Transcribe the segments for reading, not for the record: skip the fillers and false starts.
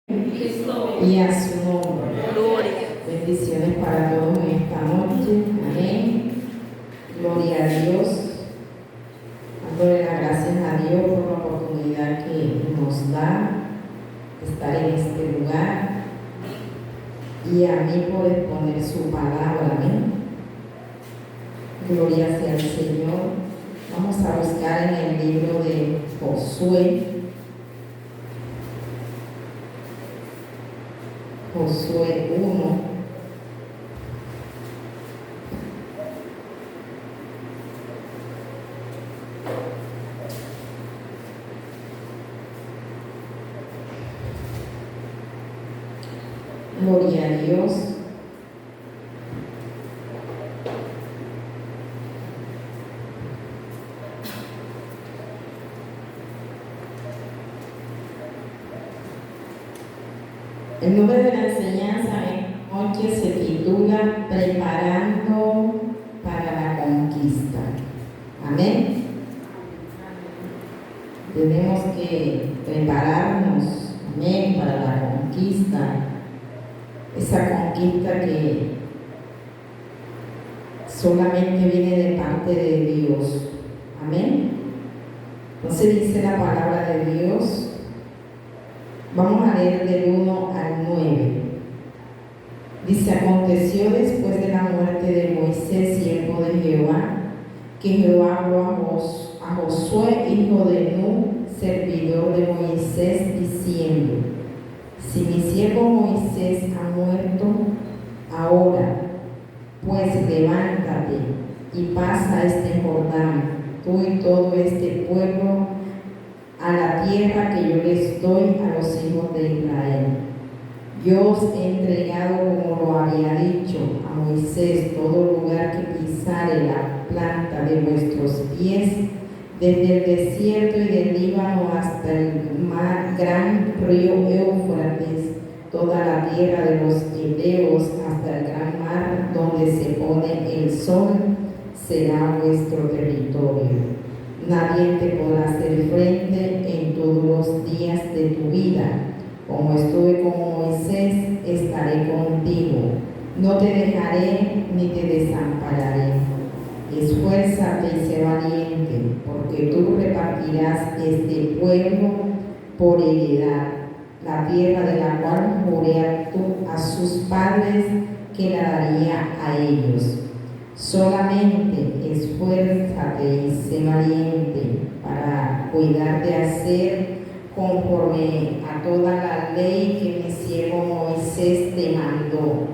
y a su nombre. Gloria. Bendiciones para todos en esta noche. Amén. Gloria a Dios. Dándole las gracias a Dios por la oportunidad que nos da de estar en este lugar y a mí por exponer su palabra. Amén. Gloria sea al Señor. Vamos a buscar en el libro de Josué. Josué 1. Gloria a Dios. El nombre de la enseñanza hoy se titula Preparando para la conquista. Amén. Tenemos que prepararnos, amén, para la conquista. Esa conquista que solamente viene de parte de Dios. Amén. Entonces dice la palabra de Dios. Vamos a leer del 1 al 9. Dice: aconteció después de la muerte de Moisés, siervo de Jehová, que Jehová habló a Josué, hijo de Nun, servidor de Moisés, diciendo: si mi siervo Moisés ha muerto, ahora pues levántate y pasa este Jordán, tú y todo este pueblo, a la tierra que yo les doy a los hijos de Israel. Yo os he entregado, como lo había dicho a Moisés, todo lugar que pisare la planta de vuestros pies, desde el desierto y del Líbano hasta el gran río Éufrates, toda la tierra de los Heveos hasta el gran mar donde se pone el sol, será vuestro territorio. Nadie te podrá hacer frente en todos los días de tu vida. Como estuve con Moisés, estaré contigo. No te dejaré ni te desampararé. Esfuérzate y sé valiente, porque tú repartirás este pueblo por heredad, la tierra de la cual juré a sus padres que la daría a ellos. Solamente esfuérzate y sé valiente para cuidar de hacer conforme a toda la ley que mi siervo Moisés te mandó.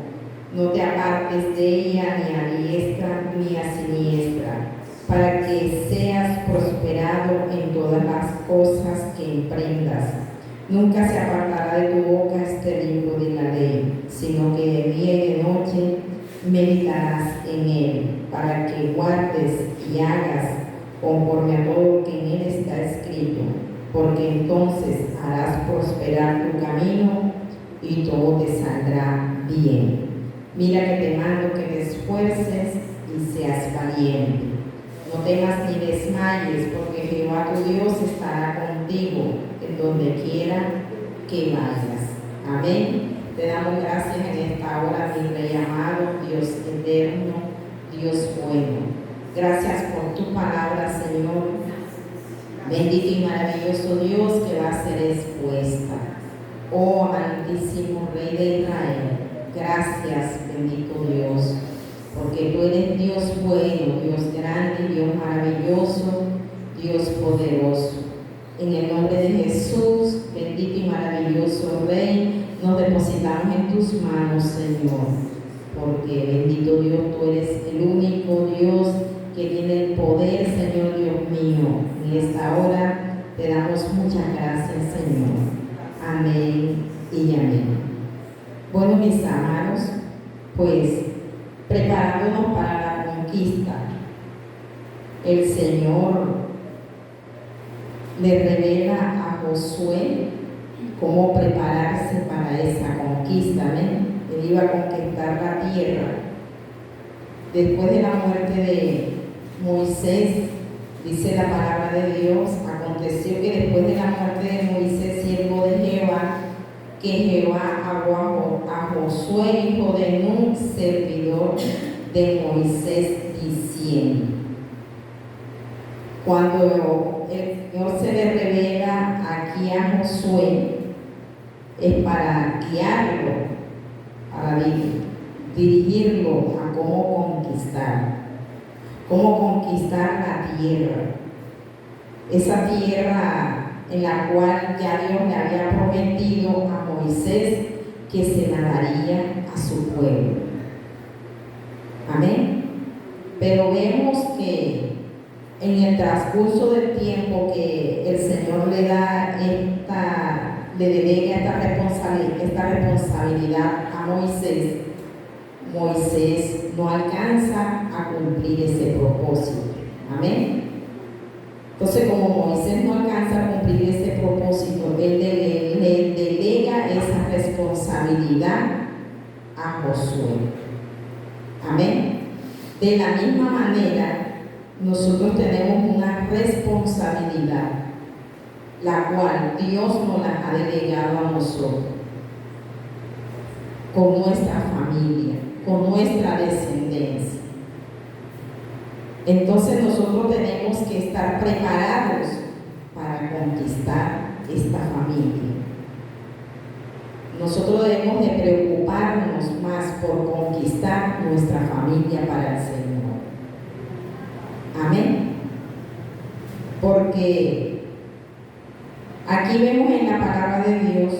No te apartes de ella ni a diestra ni a siniestra, para que seas prosperado en todas las cosas que emprendas. Nunca se apartará de tu boca este libro de la ley, sino que de día y de noche meditarás en él, para que guardes y hagas conforme a todo lo que en él está escrito, porque entonces harás prosperar tu camino y todo te saldrá bien. Mira que te mando que te esfuerces y seas valiente. No temas ni desmayes, porque Jehová tu Dios estará contigo en donde quiera que vayas. Amén. Te damos gracias en esta hora, mi Rey amado, Dios eterno, Dios bueno. Gracias por tu palabra, Señor. Bendito y maravilloso Dios que va a ser expuesta. Oh, amantísimo Rey de Israel, gracias, bendito Dios, porque tú eres Dios bueno, Dios grande, Dios maravilloso, Dios poderoso. En el nombre de Jesús, bendito y maravilloso Rey, nos depositamos en tus manos, Señor, porque bendito Dios, tú eres el único Dios que tiene el poder, Señor Dios mío. En esta hora te damos muchas gracias, Señor. Amén y amén. Bueno, mis amados, pues preparándonos para la conquista, el Señor le revela a Josué cómo prepararse para esa conquista. ¿Ven? Él iba a conquistar la tierra. Después de la muerte de Moisés, dice la palabra de Dios, aconteció que después de la muerte de Moisés, siervo de Jehová, que Jehová habló a Josué, hijo de Nun, servidor de Moisés, diciendo. Cuando el Señor se le revela aquí a Josué, es para guiarlo, para dirigirlo a cómo conquistar la tierra. Esa tierra en la cual ya Dios le había prometido a Moisés que se la daría a su pueblo. Amén. Pero vemos que en el transcurso del tiempo que el Señor le delega esta responsabilidad a Moisés, Moisés no alcanza a cumplir ese propósito. Amén. Entonces, como Moisés no alcanza a cumplir ese propósito, él le delega esa responsabilidad a Josué. Amén. De la misma manera, nosotros tenemos una responsabilidad, la cual Dios nos la ha delegado a nosotros, con nuestra familia, con nuestra descendencia. Entonces nosotros tenemos que estar preparados para conquistar esta familia. Nosotros debemos de preocuparnos más por conquistar nuestra familia para el Señor. Amén. Porque aquí vemos en la palabra de Dios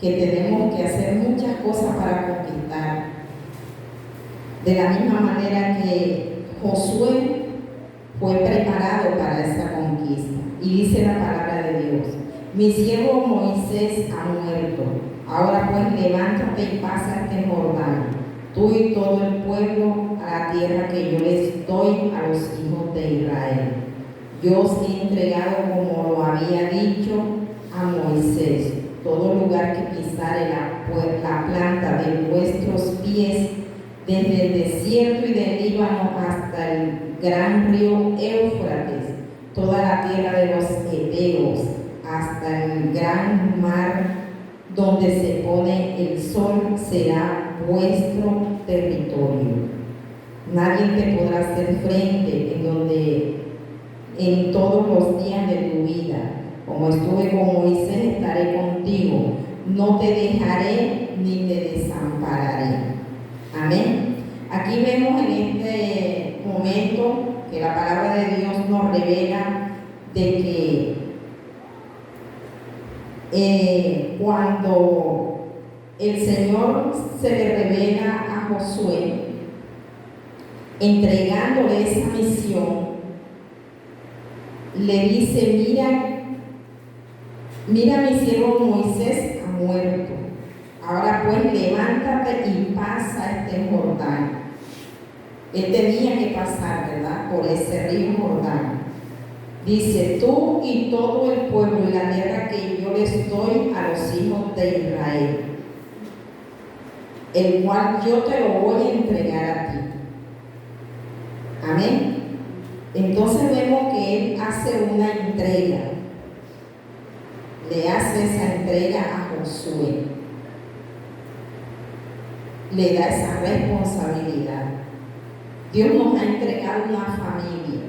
que tenemos que hacer muchas cosas para conquistar. De la misma manera que Josué fue preparado para esa conquista. Y dice la palabra de Dios: mi siervo Moisés ha muerto. Ahora pues levántate y pasa este Jordán, tú y todo el pueblo, a la tierra que yo les doy a los hijos de Israel. Yo os he entregado, como lo había dicho a Moisés, todo lugar que pisare la planta de vuestros pies, desde el desierto y del Líbano hasta el gran río Éufrates, toda la tierra de los heteos, hasta el gran mar donde se pone el sol, será vuestro territorio. Nadie te podrá hacer frente en todos los días de tu vida. Como estuve con Moisés, estaré contigo. No te dejaré ni te desampararé. Amén. Aquí vemos en este momento que la palabra de Dios nos revela de que cuando el Señor se le revela a Josué, entregándole esa misión, le dice: mira, mi siervo Moisés ha muerto. Ahora pues levántate y pasa este Jordán. Él tenía que pasar, ¿verdad?, por ese río Jordán. Dice: tú y todo el pueblo y la tierra que yo les doy a los hijos de Israel, el cual yo te lo voy a entregar a ti. Amén. Entonces vemos que él hace una entrega. Le hace esa entrega a Josué. Le da esa responsabilidad. Dios nos ha entregado una familia.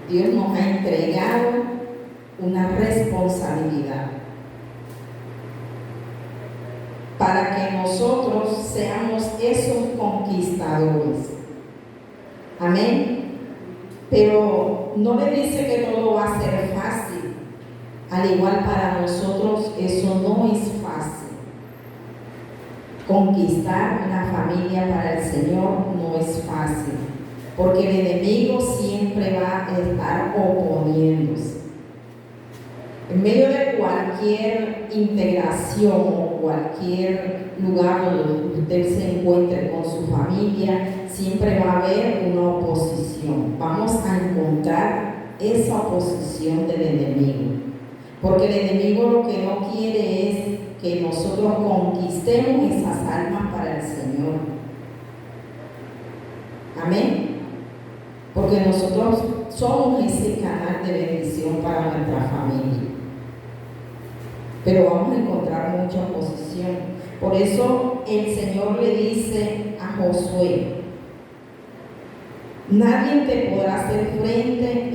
Dios nos ha entregado una responsabilidad para que nosotros seamos esos conquistadores. Amén. Pero no le dice que todo va a ser fácil. Al igual, para nosotros eso no es fácil. Conquistar una familia para el Señor no es fácil, porque el enemigo siempre va a estar oponiéndose. En medio de cualquier integración o cualquier lugar donde usted se encuentre con su familia, siempre va a haber una oposición. Vamos a encontrar esa oposición del enemigo, porque el enemigo lo que no quiere es que nosotros conquistemos esas almas para el Señor. Amén. Porque nosotros somos ese canal de bendición para nuestra familia. pero vamos a encontrar mucha oposición. Por eso el Señor le dice a Josué: nadie te podrá hacer frente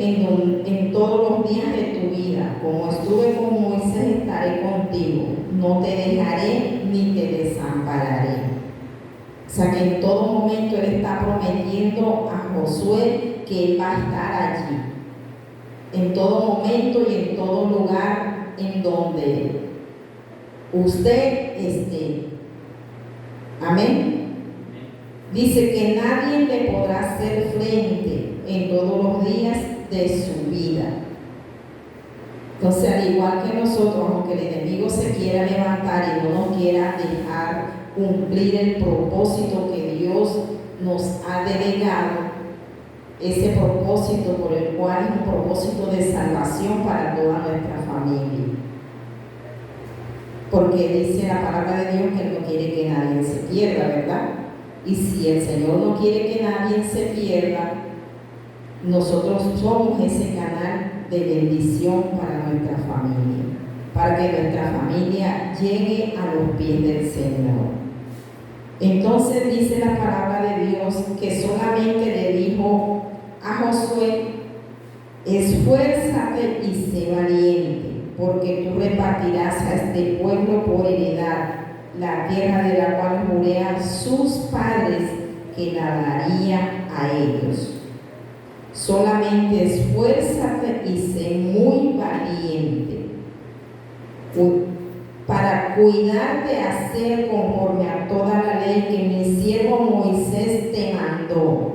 en todos los días de tu vida. Como estuve con Moisés, estaré contigo. No te dejaré ni te desampararé. O sea que en todo momento Él está prometiendo a Josué que Él va a estar allí. En todo momento y en todo lugar en donde usted esté. Amén. Dice que nadie le podrá hacer frente en todos los días de su vida. Entonces, al igual que nosotros, aunque el enemigo se quiera levantar y no nos quiera dejar cumplir el propósito que Dios nos ha delegado, ese propósito por el cual es un propósito de salvación para toda nuestra familia. Porque dice la palabra de Dios que Él no quiere que nadie se pierda, ¿verdad? Y si el Señor no quiere que nadie se pierda, nosotros somos ese canal de bendición para nuestra familia, para que nuestra familia llegue a los pies del Señor. Entonces dice la palabra de Dios que solamente le dijo a Josué: esfuérzate y sé valiente, porque tú repartirás a este pueblo por heredad la tierra de la cual juré a sus padres que la daría a ellos. Solamente esfuérzate y sé muy valiente para cuidar de hacer conforme a toda la ley que mi siervo Moisés te mandó.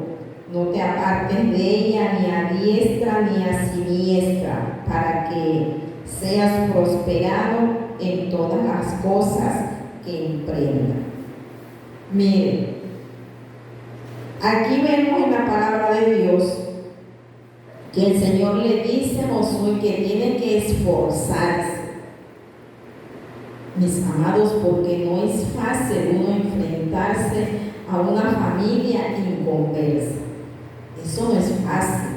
No te apartes de ella ni a diestra ni a siniestra, para que seas prosperado en todas las cosas que emprenda. Mire, aquí vemos en la palabra de Dios que el Señor le dice a Josué que tiene que esforzarse. Mis amados, porque no es fácil uno enfrentarse a una familia inconversa. Eso no es fácil.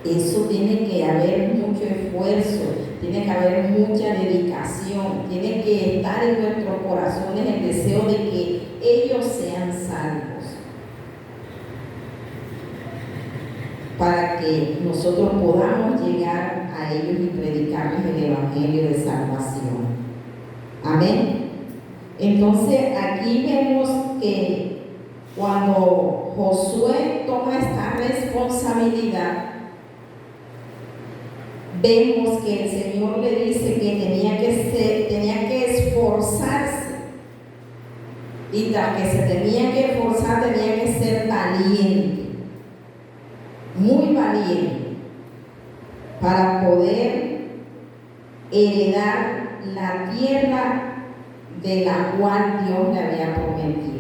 Eso tiene que haber mucho esfuerzo, tiene que haber mucha dedicación, tiene que estar en nuestros corazones el deseo de que ellos sean salvos, para que nosotros podamos llegar a ellos y predicarles el evangelio de salvación. Amén. Entonces aquí vemos que cuando Josué toma esta responsabilidad, vemos que el Señor le dice que tenía que esforzarse, y tras que se tenía que esforzar, tenía que ser valiente, muy valiente, para poder heredar la tierra de la cual Dios le había prometido.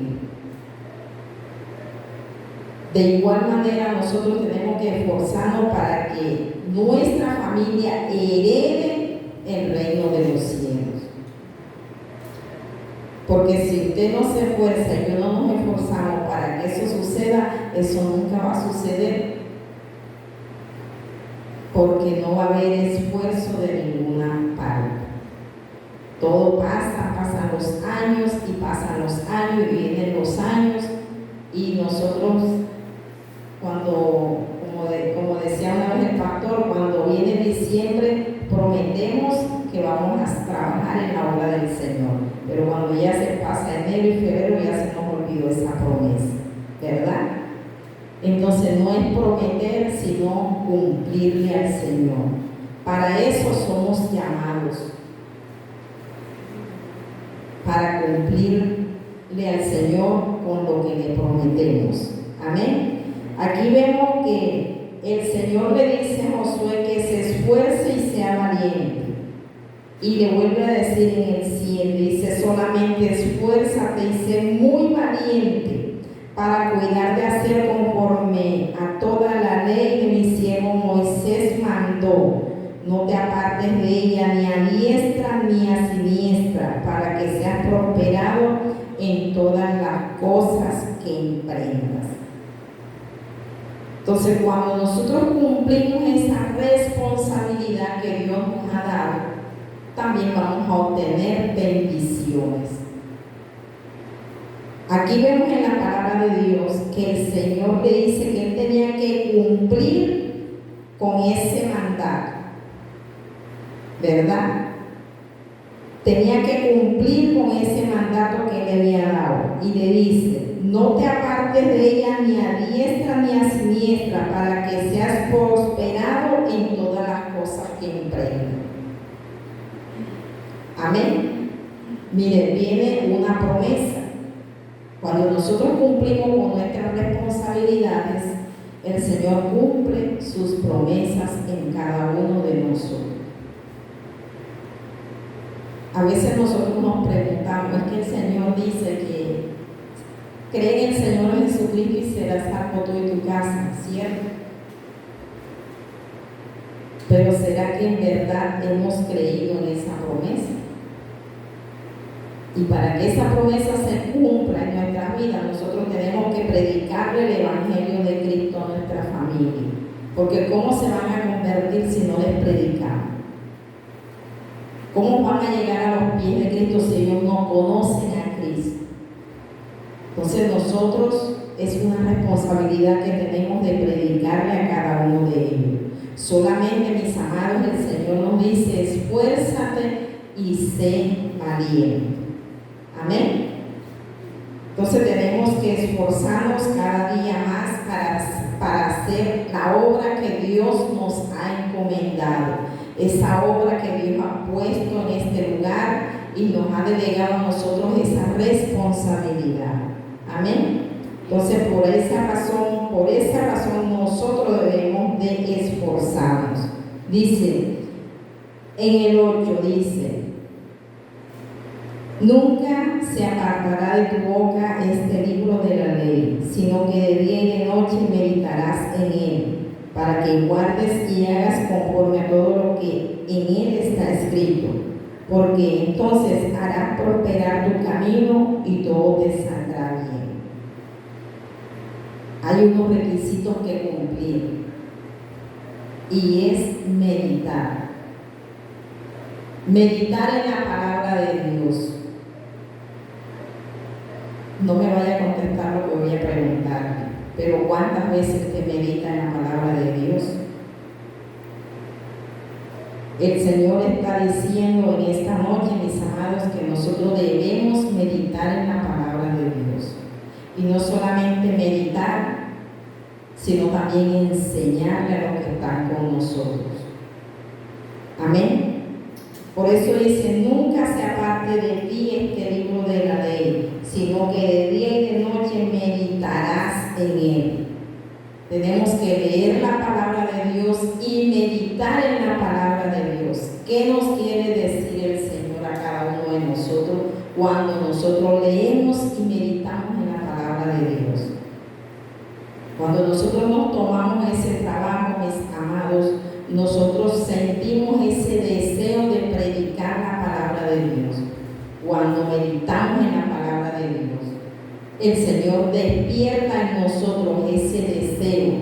De igual manera, nosotros tenemos que esforzarnos para que nuestra familia herede el reino de los cielos. Porque si usted no se esfuerza y yo no nos esforzamos para que eso suceda, eso nunca va a suceder. Porque no va a haber esfuerzo de ninguna parte. Todo pasa, pasan los años y pasan los años y vienen los años, y nosotros, cuando, como decía una vez el pastor, cuando viene diciembre prometemos que vamos a trabajar en la obra del Señor, pero cuando ya se pasa enero y febrero ya se nos olvidó esa promesa, ¿verdad? Entonces no es prometer, sino cumplirle al Señor. Para eso somos llamados, para cumplirle al Señor con lo que le prometemos. Amén. Aquí vemos que el Señor le dice a Josué que se esfuerce y sea valiente. Y le vuelve a decir en el 7, dice: solamente esfuérzate y sé muy valiente para cuidar de hacer conforme a toda la ley que mi siervo Moisés mandó. No te apartes de ella ni a diestra ni a siniestra, para que seas prosperado en todas las cosas que emprendas. Entonces, cuando nosotros cumplimos esa responsabilidad que Dios nos nos ha dado, también vamos a obtener bendiciones. Aquí vemos en la palabra de Dios que el Señor le dice que él tenía que cumplir con ese mandato, ¿verdad? Tenía que cumplir con ese mandato que él le había dado. Y le dice: no te apartes de ella ni a diestra ni a siniestra, para que seas prosperado en todas las cosas que emprendas. Amén. Mire, viene una promesa. Cuando nosotros cumplimos con nuestras responsabilidades, el Señor cumple sus promesas en cada uno de nosotros. A veces nosotros nos preguntamos, es que el Señor dice que cree en el Señor Jesucristo y serás salvo tú y tu casa, ¿cierto? Pero ¿será que en verdad hemos creído en esa promesa? Y para que esa promesa se cumpla en nuestra vida, nosotros tenemos que predicarle el Evangelio de Cristo a nuestra familia. Porque ¿cómo se van a convertir si no les predicamos? ¿Cómo van a llegar a los pies de Cristo si ellos no conocen a Cristo? Entonces nosotros es una responsabilidad que tenemos de predicarle a cada uno de ellos. Solamente, mis amados, el Señor nos dice: esfuérzate y sé valiente. Amén. Entonces tenemos que esforzarnos cada día más para hacer la obra que Dios nos ha encomendado. Esa obra que Dios ha puesto en este lugar y nos ha delegado a nosotros esa responsabilidad. Amén. Entonces por esa razón nosotros debemos de esforzarnos. Dice, en el 8 dice: nunca se apartará de tu boca este libro de la ley, sino que de día y de noche meditarás en él, para que guardes y hagas conforme a todo lo que en él está escrito, porque entonces harás prosperar tu camino y todo te saldrá bien. Hay unos requisitos que cumplir, y es meditar. Meditar en la palabra de Dios. No me vaya a contestar lo que voy a preguntar, pero ¿cuántas veces te medita en la palabra de Dios? El Señor está diciendo en esta noche, mis amados, que nosotros debemos meditar en la palabra de Dios. Y no solamente meditar, sino también enseñarle a los que están con nosotros. Amén. Por eso dice: nunca se aparte de ti este libro de la ley, sino que de día y de noche meditarás en él. Tenemos que leer la palabra de Dios y meditar en la palabra de Dios. ¿Qué nos quiere decir el Señor a cada uno de nosotros cuando nosotros leemos y meditamos en la palabra de Dios? Cuando nosotros nos tomamos ese trabajo, mis amados, nosotros sentimos ese deseo de predicar la palabra de Dios. Cuando meditamos en la palabra de Dios, el Señor despierta en nosotros ese deseo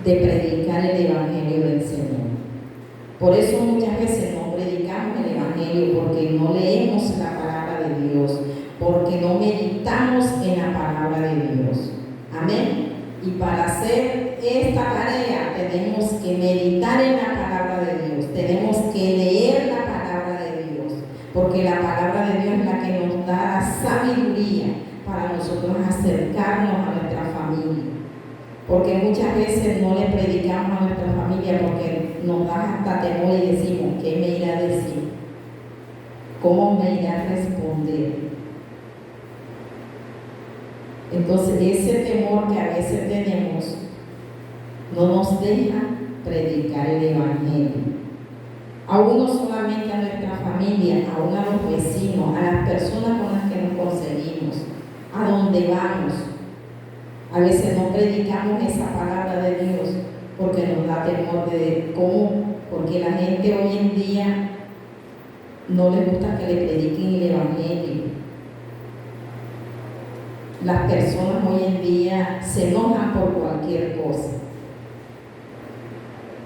de predicar el Evangelio del Señor. Por eso muchas veces no predicamos el Evangelio, porque no leemos la palabra de Dios, porque no meditamos en la palabra de Dios. Amén. Y para hacer esta tarea tenemos que meditar en la palabra de Dios, tenemos que leer la palabra de Dios, porque la palabra de Dios es la que nos da la sabiduría para nosotros acercarnos a nuestra familia. Porque muchas veces no le predicamos a nuestra familia porque nos da hasta temor y decimos: ¿qué me irá a decir? ¿Cómo me irá a responder? Entonces ese temor que a veces tenemos no nos deja predicar el Evangelio. Aún no solamente a nuestra familia, aún a los vecinos, a las personas con las que nos conseguimos, a donde vamos. A veces no predicamos esa palabra de Dios porque nos da temor de cómo, porque la gente hoy en día no le gusta que le prediquen el Evangelio. Las personas hoy en día se enojan por cualquier cosa.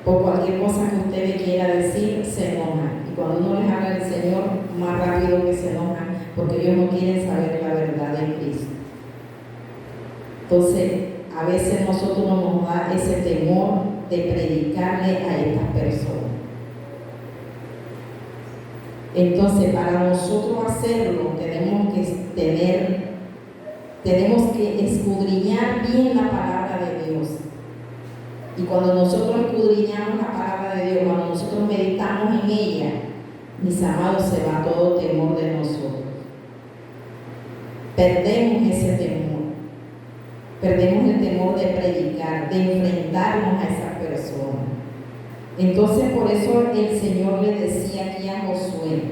Por cualquier cosa que usted le quiera decir, se enojan. Y cuando uno les habla del Señor, más rápido que se enojan, porque ellos no quieren saber la verdad de Cristo. Entonces, a veces nosotros nos da ese temor de predicarle a estas personas. Entonces, para nosotros hacerlo, tenemos que escudriñar bien la palabra de Dios. Y cuando nosotros escudriñamos la palabra de Dios, cuando nosotros meditamos en ella, mis amados, se va todo temor de nosotros. Perdemos ese temor. Perdemos el temor de predicar, de enfrentarnos a esas personas. Entonces, por eso el Señor le decía aquí a Josué: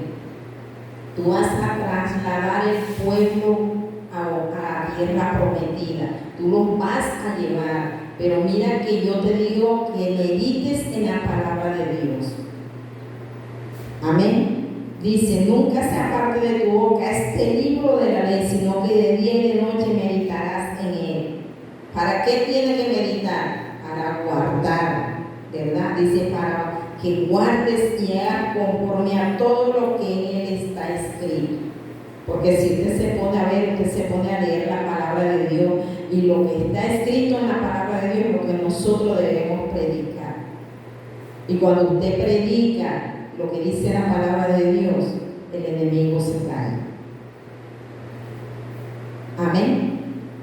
tú vas a trasladar el pueblo a la tierra prometida, tú los vas a llevar, pero mira que yo te digo que medites en la palabra de Dios. Amén. Dice: nunca se aparte de tu boca este libro de la ley, sino que de día y de noche meditarás en él. ¿Para qué tiene que meditar? Para guardar, ¿verdad? Dice: para que guardes y hagas conforme a todo lo que en él está escrito. Porque si usted se pone a ver, usted se pone a leer la palabra de Dios, y lo que está escrito en la palabra de Dios es lo que nosotros debemos predicar. Y cuando usted predica lo que dice la palabra de Dios, el enemigo se cae. Amén.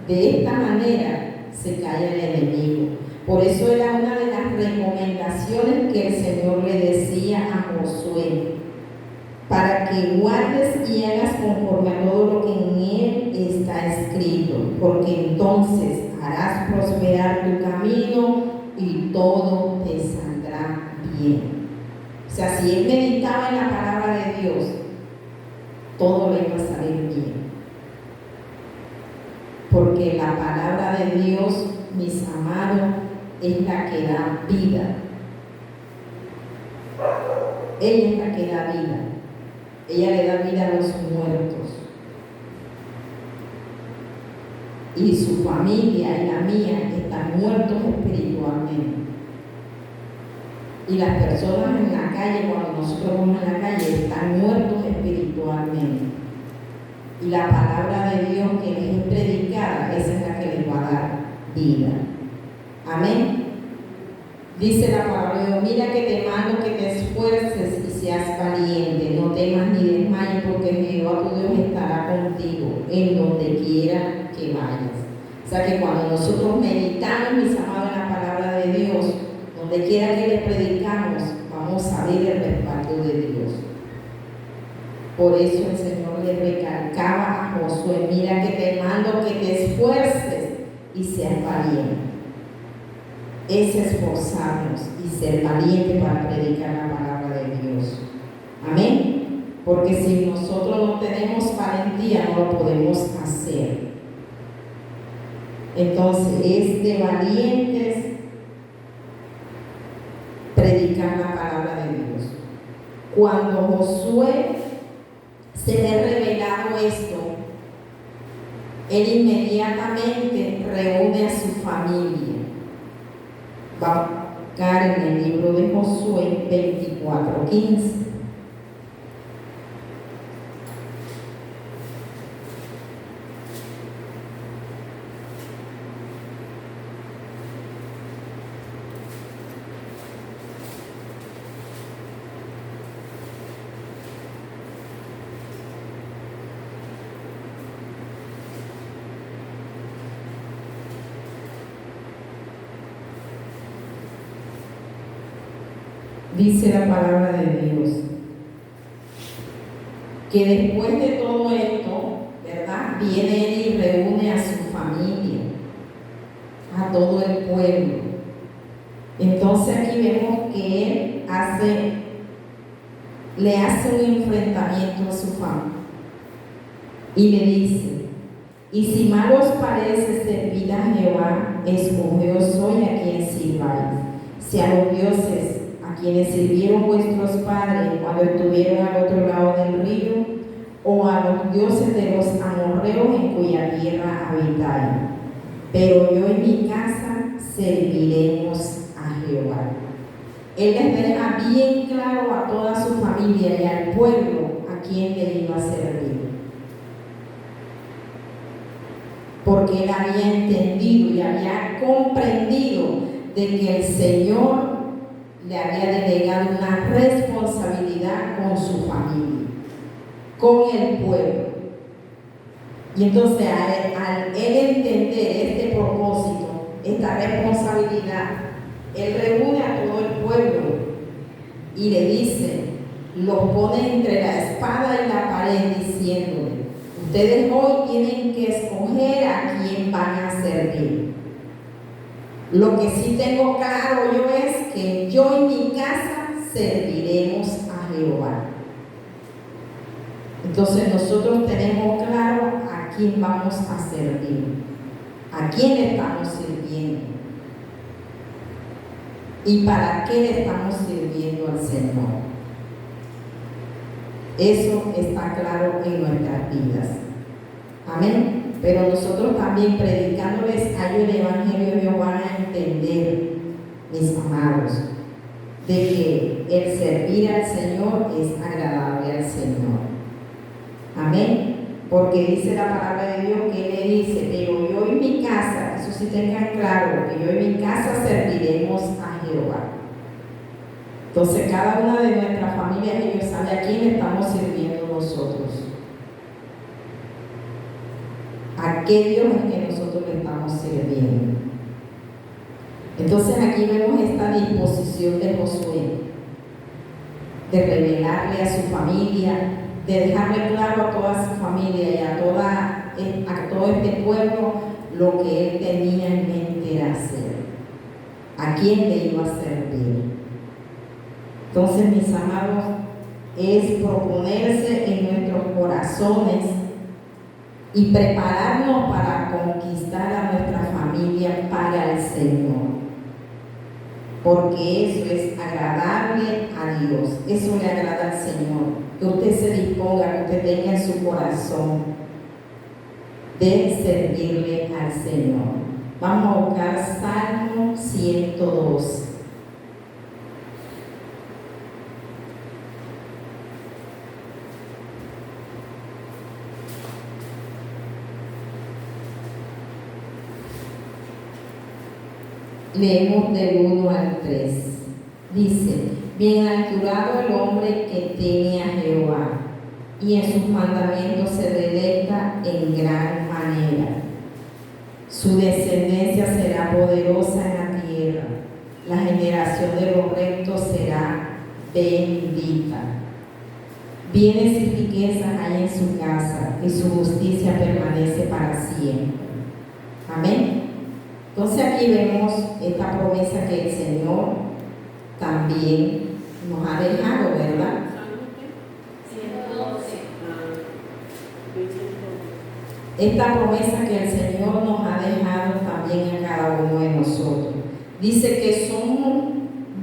De esta manera se cae el enemigo. Por eso era una de las recomendaciones que el Señor le decía a Josué: para que guardes y hagas conforme a todo lo que en él está escrito, porque entonces harás prosperar tu camino y todo te saldrá bien. O sea, si él meditaba en la palabra de Dios, todo le iba a salir bien. Porque la palabra de Dios, mis amados, es la que da vida. Ella es la que da vida. Ella le da vida a los muertos. Y su familia y la mía están muertos espiritualmente. Y las personas en la calle, cuando nosotros vamos en la calle, están muertos espiritualmente. Y la palabra de Dios que les es predicada, esa es la que les va a dar vida. Amén. Dice la palabra de Dios: mira que te mando que te esfuerces y seas valiente, no temas ni desmayes, porque Jehová tu Dios estará contigo en donde quiera que vayas. O sea que cuando nosotros meditamos, mis amados, en la palabra de Dios, donde quiera que le predicamos, vamos a ver el respaldo de Dios. Por eso el Señor le recalcaba a Josué: mira que te mando que te esfuerces y seas valiente. Es esforzarnos y ser valiente para predicar la palabra de Dios. Amén. Porque si nosotros no tenemos valentía, no lo podemos hacer. Entonces es de valientes predicar la palabra de Dios. Cuando Josué se le ha revelado esto, él inmediatamente reúne a su familia. Va a buscar en el libro de Josué 24:15. Dice la palabra de Dios que después de todo esto, ¿verdad?, viene él y reúne a su familia, a todo el pueblo. Entonces aquí vemos que él le hace un enfrentamiento a su familia y le dice: y si mal os parece servir a Jehová, escogeos hoy a quien sirváis, si a los dioses a quienes sirvieron vuestros padres cuando estuvieron al otro lado del río, o a los dioses de los amorreos en cuya tierra habitáis. Pero yo y mi casa serviremos a Jehová. Él les deja bien claro a toda su familia y al pueblo a quien le iba a servir. Porque él había entendido y había comprendido de que el Señor le había delegado una responsabilidad con su familia, con el pueblo. Y entonces al él entender este propósito, esta responsabilidad, él reúne a todo el pueblo y le dice, los pone entre la espada y la pared diciéndole, ustedes hoy tienen que escoger a quién van a servir. Lo que sí tengo claro yo es que yo y mi casa serviremos a Jehová. Entonces nosotros tenemos claro a quién vamos a servir, a quién le estamos sirviendo y para qué le estamos sirviendo al Señor. Eso está claro en nuestras vidas. Amén. Pero nosotros también predicándoles a ellos el Evangelio de Dios van a entender, mis amados, de que el servir al Señor es agradable al Señor. Amén. Porque dice la palabra de Dios que Él le dice, pero yo y mi casa, eso sí tengan claro, que yo y mi casa serviremos a Jehová. Entonces cada una de nuestras familias, ellos saben a quién estamos sirviendo nosotros. ¿A qué Dios es que nosotros le estamos sirviendo? Entonces aquí vemos esta disposición de Josué, de revelarle a su familia, de dejarle claro a toda su familia y a todo este pueblo lo que él tenía en mente hacer, a quién le iba a servir. Entonces, mis amados, es proponerse en nuestros corazones y prepararnos para conquistar a nuestra familia para el Señor. Porque eso es agradable a Dios, eso le agrada al Señor. Que usted se disponga, que usted tenga en su corazón de servirle al Señor. Vamos a buscar Salmo 102. Leemos del 1 al 3. Dice, bienaventurado el hombre que teme a Jehová y en sus mandamientos se deleita en gran manera. Su descendencia será poderosa en la tierra, la generación de los rectos será bendita. Bienes y riquezas hay en su casa y su justicia permanece para siempre. Amén. Entonces aquí vemos esta promesa que el Señor también nos ha dejado, ¿verdad? Esta promesa que el Señor nos ha dejado también a cada uno de nosotros. Dice que somos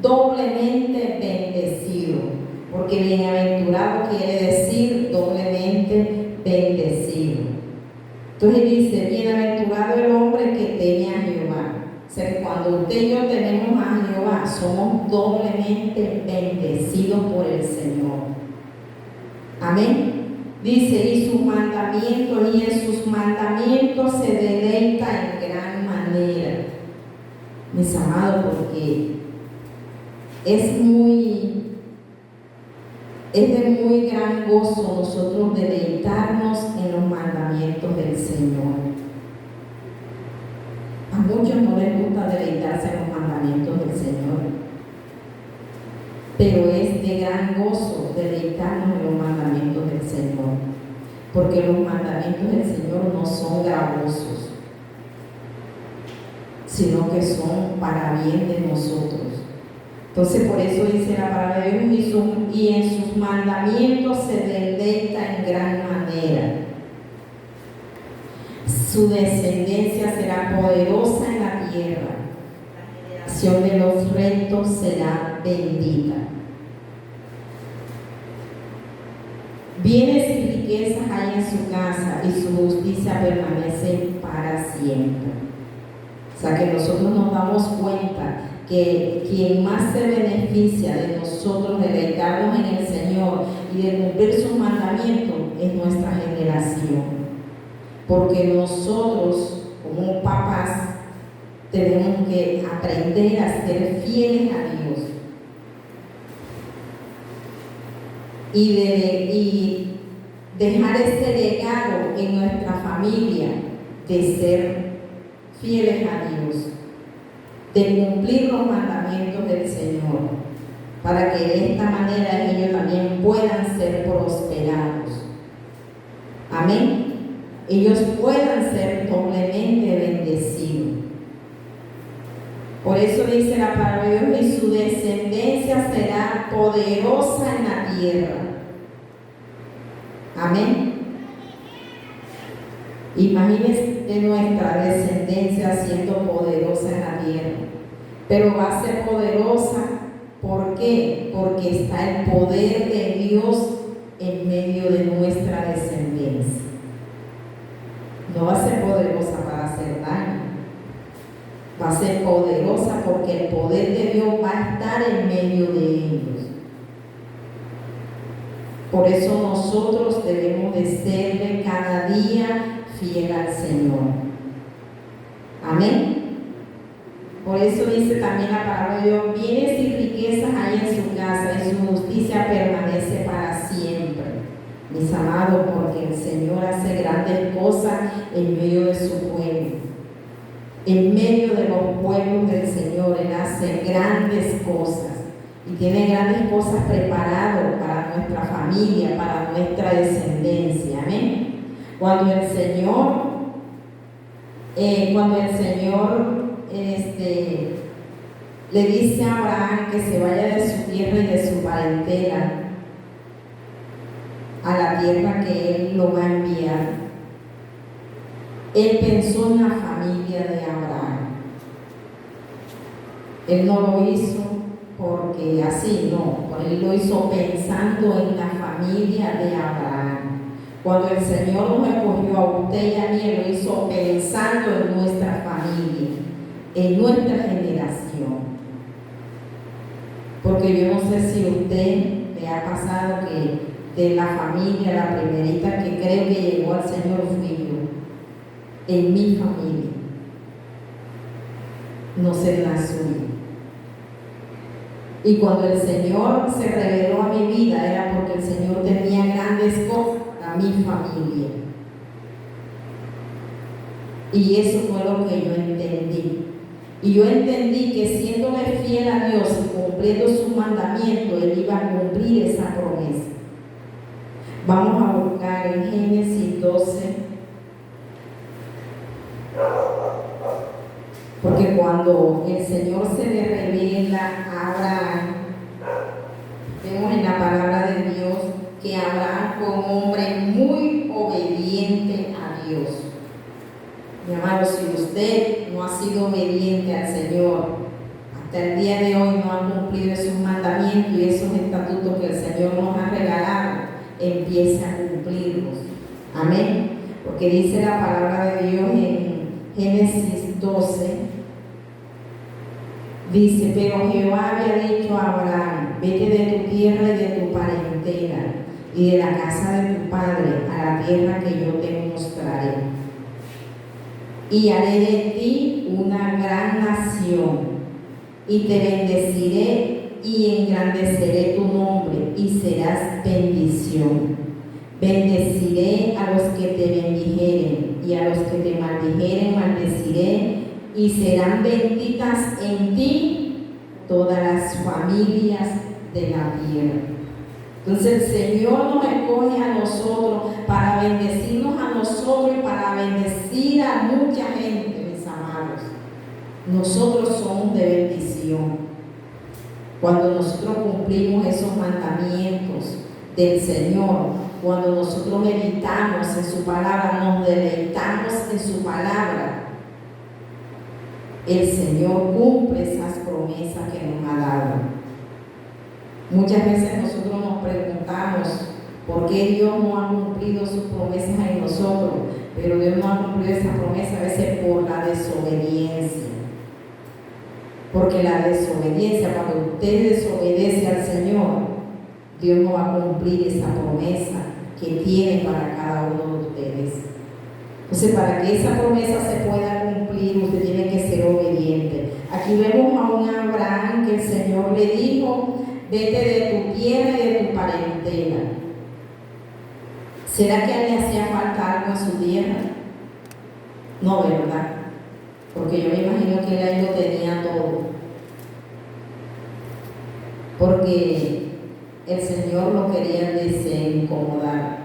doblemente bendecidos, porque bienaventurado quiere decir doblemente bendecido. Entonces dice, bienaventurado el hombre que teme a Jehová. O sea que cuando usted y yo tememos a Jehová, somos doblemente bendecidos por el Señor. Amén. Dice, y sus mandamientos, y en sus mandamientos se deleita en gran manera. Mis amados, porque es de muy gran gozo nosotros deleitarnos en los mandamientos del Señor. A muchos no les gusta deleitarse en los mandamientos del Señor, pero es de gran gozo deleitarnos en los mandamientos del Señor, porque los mandamientos del Señor no son gravosos, sino que son para bien de nosotros. Entonces por eso dice la palabra de Dios, y en sus mandamientos se deleita en gran manera. Su descendencia será poderosa en la tierra, la generación de los rectos será bendita. Bienes y riquezas hay en su casa y su justicia permanece para siempre. O sea que nosotros nos damos cuenta que quien más se beneficia de nosotros deleitarnos en el Señor y de cumplir sus mandamientos es nuestra generación. Porque nosotros, como papás, tenemos que aprender a ser fieles a Dios y dejar ese legado en nuestra familia de ser fieles a Dios, de cumplir los mandamientos del Señor, para que de esta manera ellos también puedan ser prosperados. Amén. Ellos puedan ser doblemente bendecidos. Por eso dice la palabra de Dios, y su descendencia será poderosa en la tierra. Amén. Imagínense nuestra descendencia siendo poderosa en la tierra. Pero va a ser poderosa, ¿por qué? Porque está el poder de Dios en medio de nuestra descendencia. No va a ser poderosa para hacer daño. Va a ser poderosa porque el poder de Dios va a estar en medio de ellos. Por eso nosotros debemos de serle cada día fiel al Señor. Amén. Por eso dice también la palabra de Dios, bienes y riquezas hay en su casa y su justicia permanece para siempre. Mis amados, porque el Señor hace grandes cosas en medio de su pueblo. En medio de los pueblos del Señor, Él hace grandes cosas. Y tiene grandes cosas preparadas para nuestra familia, para nuestra descendencia. Amén. Cuando el Señor le dice a Abraham que se vaya de su tierra y de su parentela a la tierra que Él lo va a enviar, Él pensó en la familia de Abraham. Él no lo hizo porque así, no, Él lo hizo pensando en la familia de Abraham. Cuando el Señor nos escogió a usted y a mí, Él lo hizo pensando en nuestra familia, en nuestra generación. Porque yo no sé si a usted le ha pasado que de la familia, la primerita que creo que llegó al Señor fui yo, en mi familia, no sé la suya. Y cuando el Señor se reveló a mi vida era porque el Señor tenía grandes cosas para mi familia. Y eso fue lo que yo entendí. Y yo entendí que siéndole fiel a Dios y cumpliendo su mandamiento, Él iba a cumplir esa promesa. Vamos a buscar en Génesis 12. Porque cuando el Señor se le revela a Abraham, vemos en la palabra de Dios que Abraham fue un hombre muy obediente a Dios. Mi amado, si usted no ha sido obediente al Señor, hasta el día de hoy no ha cumplido esos mandamientos y esos estatutos que el Señor nos ha regalado, empiece a cumplirlos. Amén. Porque dice la palabra de Dios en Génesis 12, dice, pero Jehová había dicho a Abraham, vete de tu tierra y de tu parentela y de la casa de tu padre a la tierra que yo te mostraré. Y haré de ti una gran nación, y te bendeciré y engrandeceré tu nombre, y serás bendición. Bendeciré a los que te bendijeren, y a los que te maldijeren maldeciré, y serán benditas en ti todas las familias de la tierra. Entonces el Señor nos escoge a nosotros para bendecirnos a nosotros y para bendecir a mucha gente, mis amados. Nosotros somos de bendición. Cuando nosotros cumplimos esos mandamientos del Señor, cuando nosotros meditamos en su palabra, nos deleitamos en su palabra, el Señor cumple esas promesas que nos ha dado. Muchas veces nosotros nos preguntamos por qué Dios no ha cumplido sus promesas en nosotros, pero Dios no ha cumplido esa promesa a veces por la desobediencia. Porque la desobediencia, cuando usted desobedece al Señor, Dios no va a cumplir esa promesa que tiene para cada uno de ustedes. Entonces, para que esa promesa se pueda cumplir, usted tiene que ser obediente. Aquí vemos a un Abraham que el Señor le dijo: vete de tu tierra y de tu parentela. ¿Será que a él le hacía falta algo en su tierra? No, ¿verdad? Porque yo me imagino que él ahí lo tenía todo. Porque el Señor lo quería desincomodar.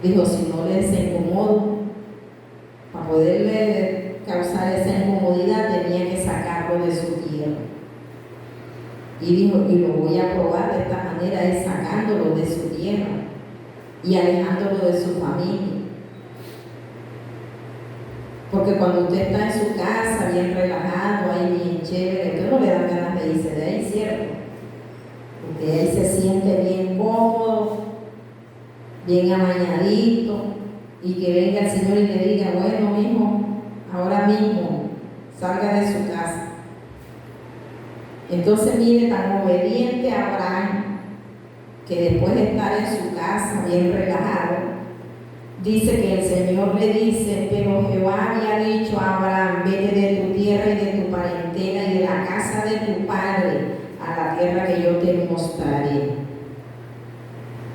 Dijo: si no le desincomodo, para poderle causar esa incomodidad tenía que sacarlo de su tierra. Y dijo: y lo voy a probar de esta manera, es sacándolo de su tierra y alejándolo de su familia. Porque cuando usted está en su casa bien relajado, ahí bien chévere, usted no le da ganas de irse de ahí, ¿cierto? Usted ahí se siente bien cómodo, bien amañadito, y que venga el Señor y le diga: bueno, mijo, ahora mismo salga de su casa. Entonces, mire, tan obediente Abraham, que después de estar en su casa bien relajado, dice que el Señor le dice: pero Jehová había dicho a Abraham: vete de tu tierra y de tu parentela y de la casa de tu padre a la tierra que yo te mostraré.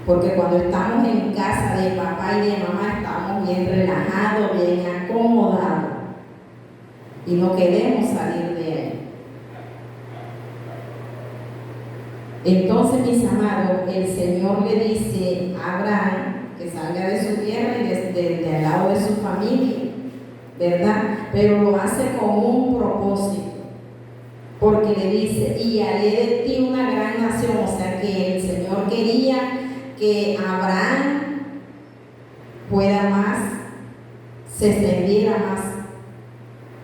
Porque cuando estamos en casa de papá y de mamá, estamos bien relajados, bien acomodados, y no queremos salir de ahí. Entonces, mis amados, el Señor le dice a Abraham que salga de su tierra y de al lado de su familia, ¿verdad? Pero lo hace con un propósito, porque le dice: y haré de ti una gran nación. O sea que el Señor quería que Abraham fuera más, se extendiera más,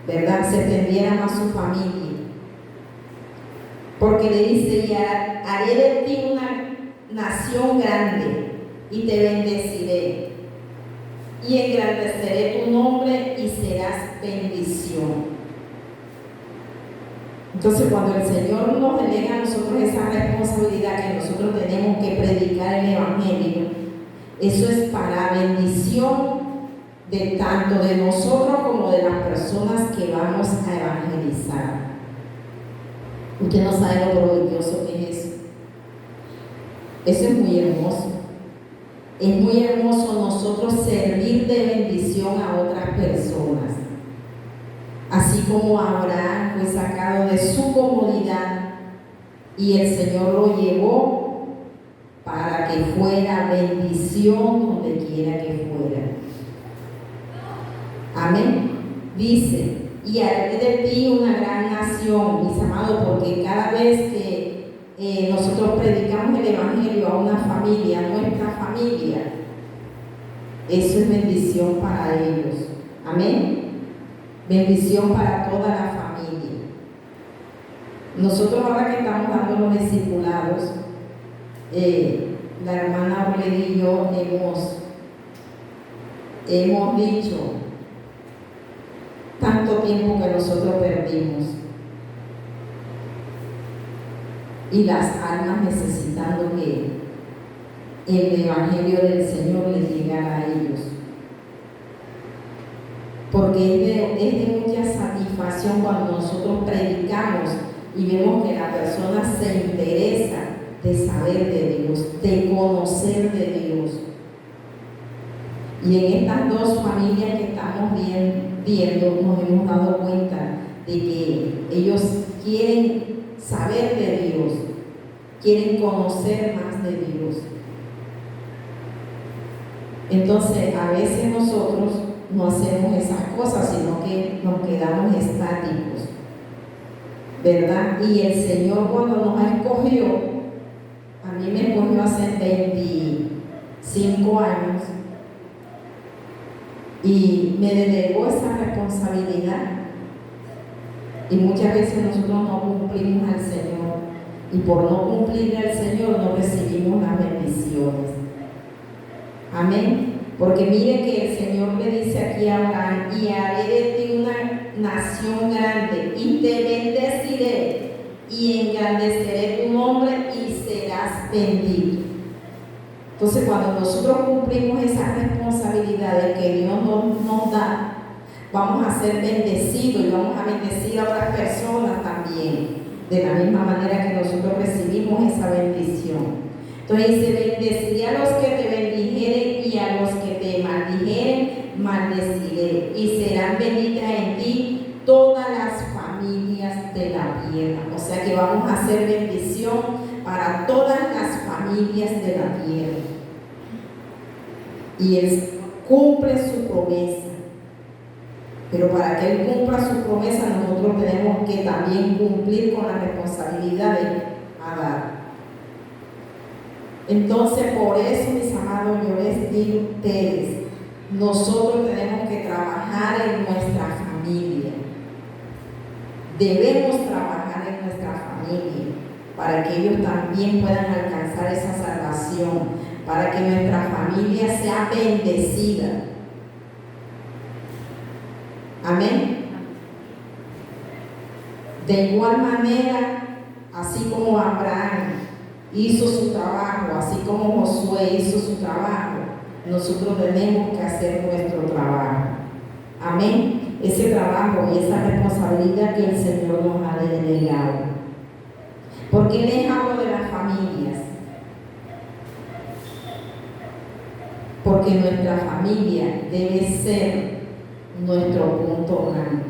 ¿verdad? Se extendiera más su familia. Porque le dice: y haré de ti una nación grande y te bendeciré y engrandeceré tu nombre y serás bendición. Entonces, cuando el Señor nos delega a nosotros esa responsabilidad que nosotros tenemos que predicar el Evangelio, eso es para bendición de tanto de nosotros como de las personas que vamos a evangelizar. Usted no sabe lo prodigioso que es eso. Eso es muy hermoso. Es muy hermoso nosotros servir de bendición a otras personas. Así como Abraham fue sacado de su comodidad y el Señor lo llevó para que fuera bendición donde quiera que fuera. Amén. Dice: y haré de ti una gran nación, mis amados, porque cada vez que nosotros predicamos el Evangelio a una familia, a nuestra familia, eso es bendición para ellos. Amén. Bendición para toda la familia. Nosotros, ahora que estamos dando los discipulados, la hermana Orley y yo hemos dicho tanto tiempo que nosotros perdimos y las almas necesitando que el Evangelio del Señor les llegara a ellos. Porque es de mucha satisfacción cuando nosotros predicamos y vemos que la persona se interesa de saber de Dios, de conocer de Dios. Y en estas dos familias que estamos viendo, nos hemos dado cuenta de que ellos quieren saber de Dios, quieren conocer más de Dios. Entonces, a veces nosotros no hacemos esas cosas, sino que nos quedamos estáticos, ¿verdad? Y el Señor, cuando nos escogió, a mí me escogió hace 25 años y me delegó esa responsabilidad, y muchas veces nosotros no cumplimos al Señor, y por no cumplir al Señor no recibimos las bendiciones. Amén. Porque mire que el Señor le dice aquí a Abraham: y haré de ti una nación grande y te bendeciré y engrandeceré tu nombre y serás bendito. Entonces, cuando nosotros cumplimos esas responsabilidades que Dios nos da, vamos a ser bendecidos y vamos a bendecir a otras personas también, de la misma manera que nosotros recibimos esa bendición. Entonces dice, bendeciré a los que te bendijeren y a los que te maldijeren, maldeciré, y serán benditas en ti todas las familias de la tierra. O sea que vamos a hacer bendición para todas las familias de la tierra. Y Él cumple su promesa. Pero para que Él cumpla su promesa, nosotros tenemos que también cumplir con la responsabilidad de dar. Entonces, por eso, mis amados, yo les digo a ustedes, nosotros tenemos que trabajar en nuestra familia. Debemos trabajar en nuestra familia para que ellos también puedan alcanzar esa salvación, para que nuestra familia sea bendecida. Amén. De igual manera, así como Abraham hizo su trabajo, así como Josué hizo su trabajo, nosotros tenemos que hacer nuestro trabajo. Amén. Ese trabajo y esa responsabilidad que el Señor nos ha delegado. ¿Por qué les hablo de las familias? Porque nuestra familia debe ser nuestro punto blanco.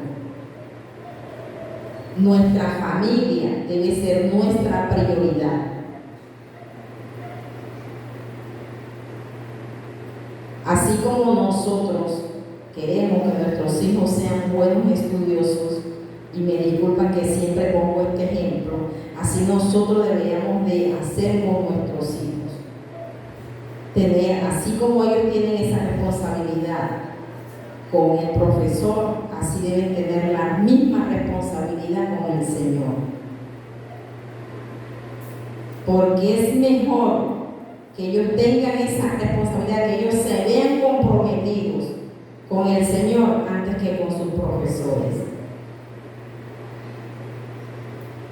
Nuestra familia debe ser nuestra prioridad. Así como nosotros queremos que nuestros hijos sean buenos estudiosos, y me disculpan que siempre pongo este ejemplo, así nosotros deberíamos de hacer con nuestros hijos. Así como ellos tienen esa responsabilidad con el profesor, así deben tener la misma responsabilidad con el Señor. Porque es mejor que ellos tengan esa responsabilidad, que ellos se vean comprometidos con el Señor antes que con sus profesores.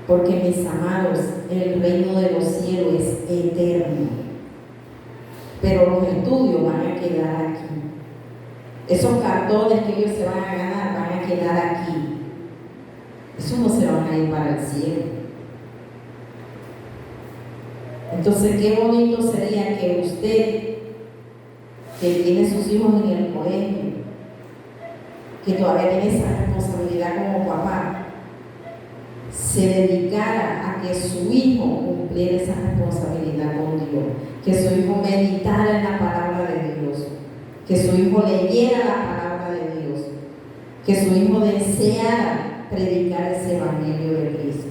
Porque, mis amados, el reino de los cielos es eterno, pero los estudios van a quedar aquí. Esos cartones que ellos se van a ganar van a quedar aquí. Esos no se van a ir para el cielo. Entonces, qué bonito sería que usted, que tiene sus hijos en el colegio, que todavía tiene esa responsabilidad como papá, se dedicara a que su hijo cumpliera esa responsabilidad con Dios, que su hijo meditara en la palabra de Dios, que su hijo leyera la palabra de Dios, que su hijo deseara predicar ese evangelio de Cristo.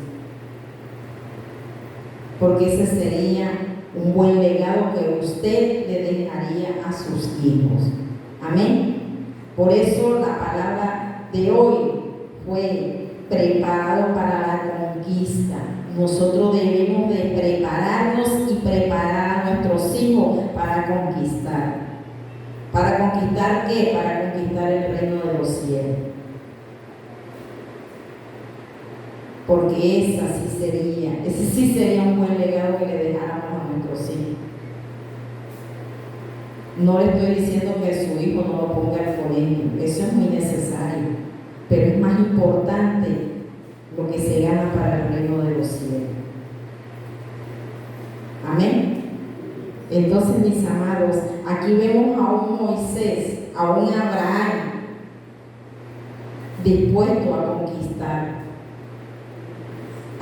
Porque ese sería un buen legado que usted le dejaría a sus hijos. Amén. Por eso la palabra de hoy fue preparado para la conquista. Nosotros debemos de prepararnos y preparar a nuestros hijos para conquistar. ¿Para conquistar qué? Para conquistar el reino de los cielos. Porque ese sí sería un buen legado que le dejáramos a nuestros hijos. No le estoy diciendo que su hijo no lo ponga al colegio, eso es muy necesario, pero es más importante lo que se gana para el reino de los cielos. Amén. Entonces, mis amados, aquí vemos a un Moisés, a un Abraham dispuesto a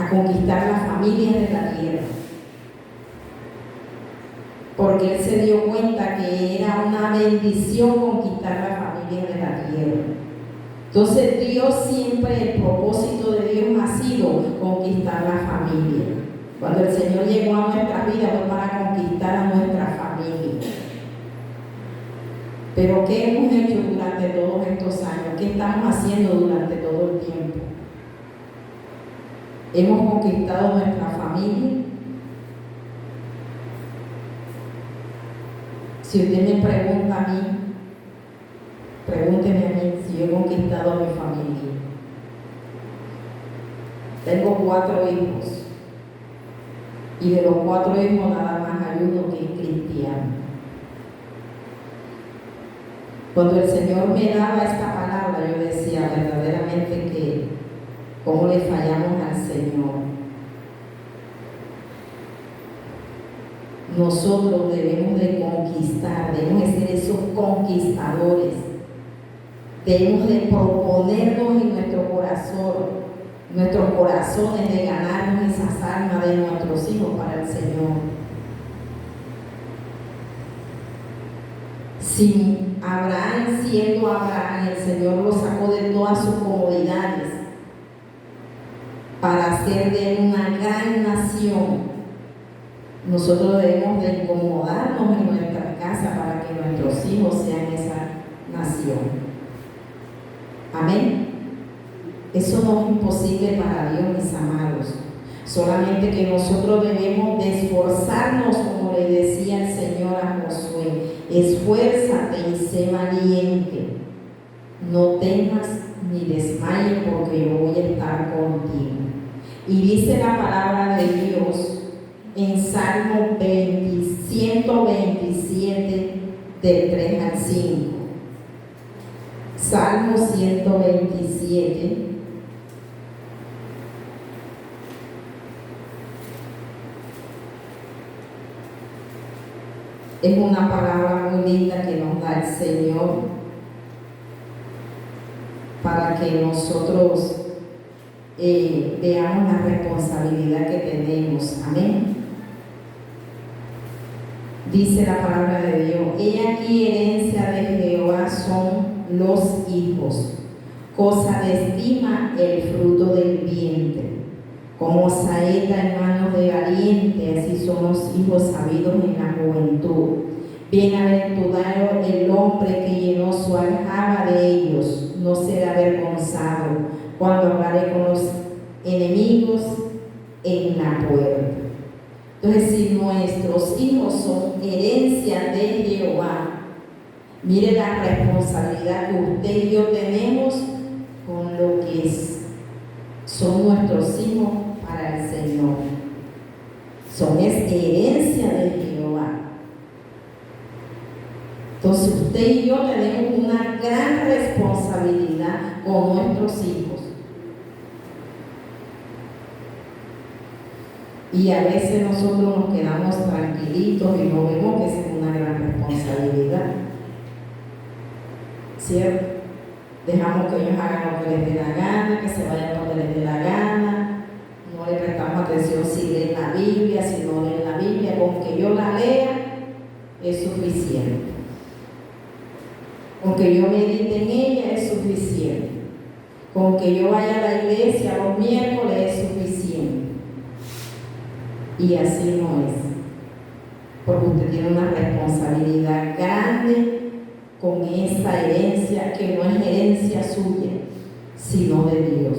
conquistar las familias de la tierra, porque él se dio cuenta que era una bendición conquistar las familias de la tierra. Entonces, Dios siempre, el propósito de Dios ha sido conquistar la familia. Cuando el Señor llegó a nuestra vida fue para conquistar a nuestra familia. Pero ¿qué hemos hecho durante todos estos años? ¿Qué estamos haciendo durante todo el tiempo? ¿Hemos conquistado nuestra familia? Si usted me pregunta a mí, pregúnteme a mí si yo he conquistado a mi familia. Tengo 4 hijos. Y de los 4 hijos nada más hay uno que es cristiano. Cuando el Señor me daba esta palabra, yo decía verdaderamente que cómo le fallamos al Señor. Nosotros debemos de conquistar, debemos de ser esos conquistadores. Debemos de proponernos en nuestros corazones, de ganarnos esas almas de nuestros hijos para el Señor. Si Abraham, siendo Abraham, el Señor lo sacó de todas sus comodidades para hacer de él una gran nación, nosotros debemos de incomodarnos en nuestra casa para que nuestros hijos sean esa nación. Amén. Eso no es imposible para Dios, mis amados. Solamente que nosotros debemos de esforzarnos, como le decía el Señor a Josué: esfuérzate y sé valiente. No temas ni desmayes, porque yo voy a estar contigo. Y dice la palabra de Dios en Salmo 127, del 3 al 5. Salmo 127. Es una palabra muy linda que nos da el Señor para que nosotros veamos la responsabilidad que tenemos. Amén. Dice la palabra de Dios: he aquí, herencia de Jehová son los hijos, cosa de estima el fruto del vientre. Como saeta en manos de valiente, así son los hijos sabidos en la juventud. Bienaventurado el hombre que llenó su aljaba de ellos, no será avergonzado cuando hablaré con los enemigos en la puerta. Entonces, si nuestros hijos son herencia de Jehová, mire la responsabilidad que usted y yo tenemos con lo que son nuestros hijos para el Señor. Son herencia de Jehová. Entonces usted y yo tenemos una gran responsabilidad con nuestros hijos. Y a veces nosotros nos quedamos tranquilitos y no vemos que es una gran responsabilidad. ¿Cierto? Dejamos que ellos hagan lo que les dé la gana, que se vayan donde les dé la gana. No le prestamos atención si leen la Biblia, si no leen la Biblia. Con que yo la lea es suficiente. Con que yo medite en ella es suficiente. Con que yo vaya a la iglesia los miércoles es suficiente. Y así no es. Porque usted tiene una responsabilidad grande con esta herencia, que no es herencia suya, sino de Dios.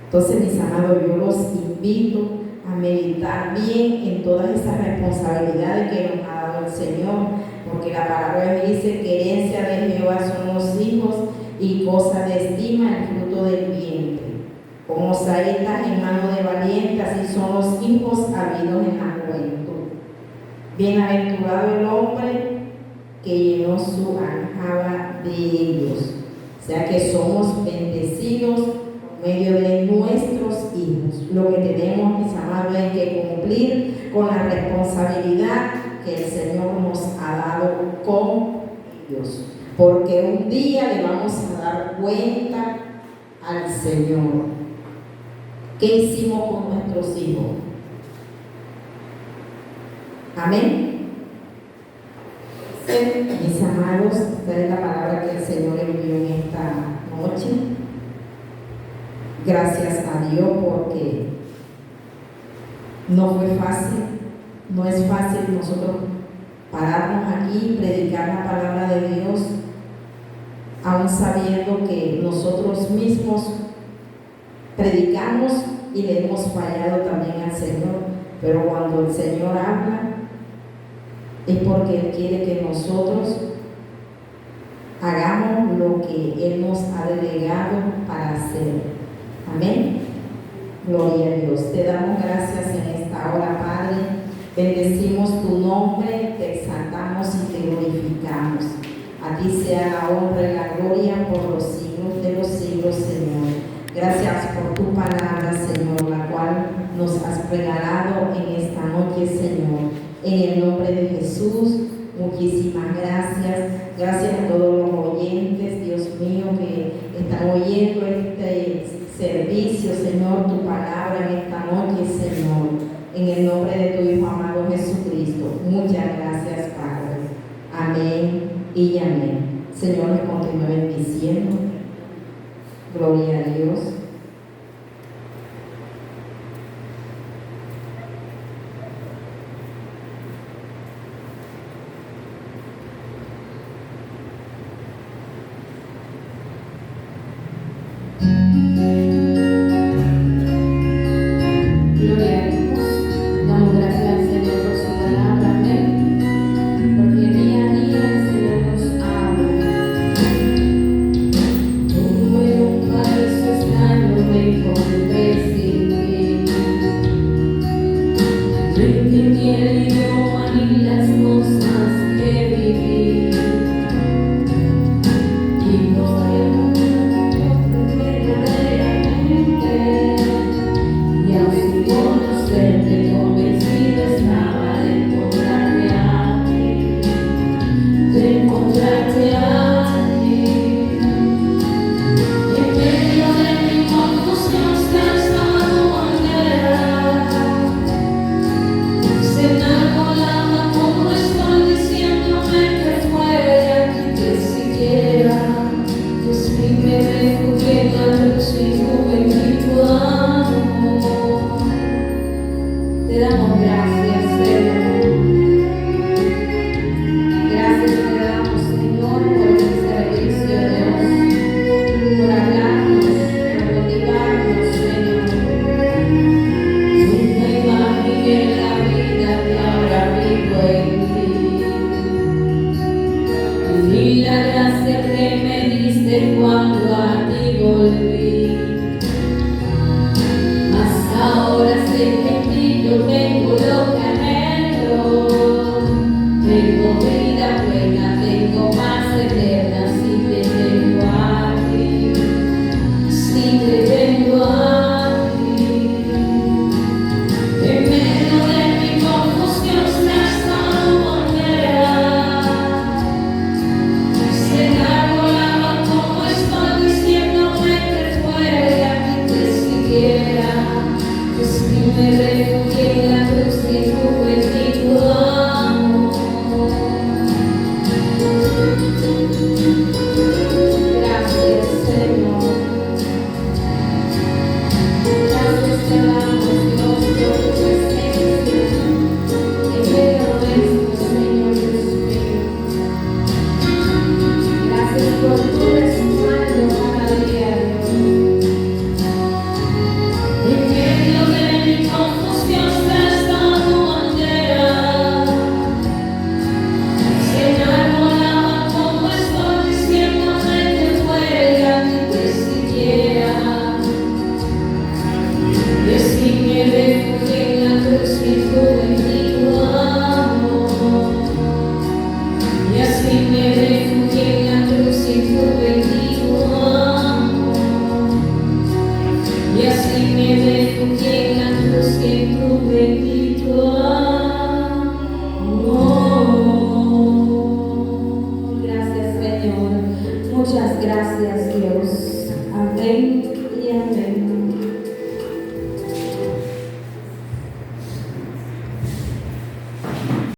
Entonces, mis amados, yo los invito a meditar bien en todas esas responsabilidades que nos ha dado el Señor, porque la palabra dice que herencia de Jehová son los hijos y cosa de estima el fruto del vientre. Como saetas en mano de valiente, así son los hijos habidos en la juventud. Bienaventurado el hombre que llenó su aljaba de ellos. O sea que somos bendecidos por medio de nuestros hijos. Lo que tenemos, mis amados, es que cumplir con la responsabilidad que el Señor nos ha dado con ellos. Porque un día le vamos a dar cuenta al Señor. ¿Qué hicimos con nuestros hijos? Amén. Mis amados, esta es la palabra que el Señor envió en esta noche. Gracias a Dios, porque no fue fácil, no es fácil nosotros pararnos aquí y predicar la palabra de Dios, aún sabiendo que nosotros mismos predicamos y le hemos fallado también al Señor. Pero cuando el Señor habla, es porque Él quiere que nosotros hagamos lo que Él nos ha delegado para hacer. Amén. Gloria a Dios. Te damos gracias en esta hora, Padre. Bendecimos tu nombre, te exaltamos y te glorificamos. A ti sea la honra y la gloria por los siglos de los siglos, Señor. Gracias por tu palabra, Señor, la cual nos has regalado en esta noche, Señor. En el nombre de Jesús, muchísimas gracias. Gracias a todos los oyentes, Dios mío, que están oyendo este servicio, Señor, tu palabra en esta noche, Señor. En el nombre de tu Hijo amado Jesucristo. Muchas gracias, Padre. Amén y amén. Señor, les continúe bendiciendo. Gloria a Dios. Muchas gracias, Dios. Amén.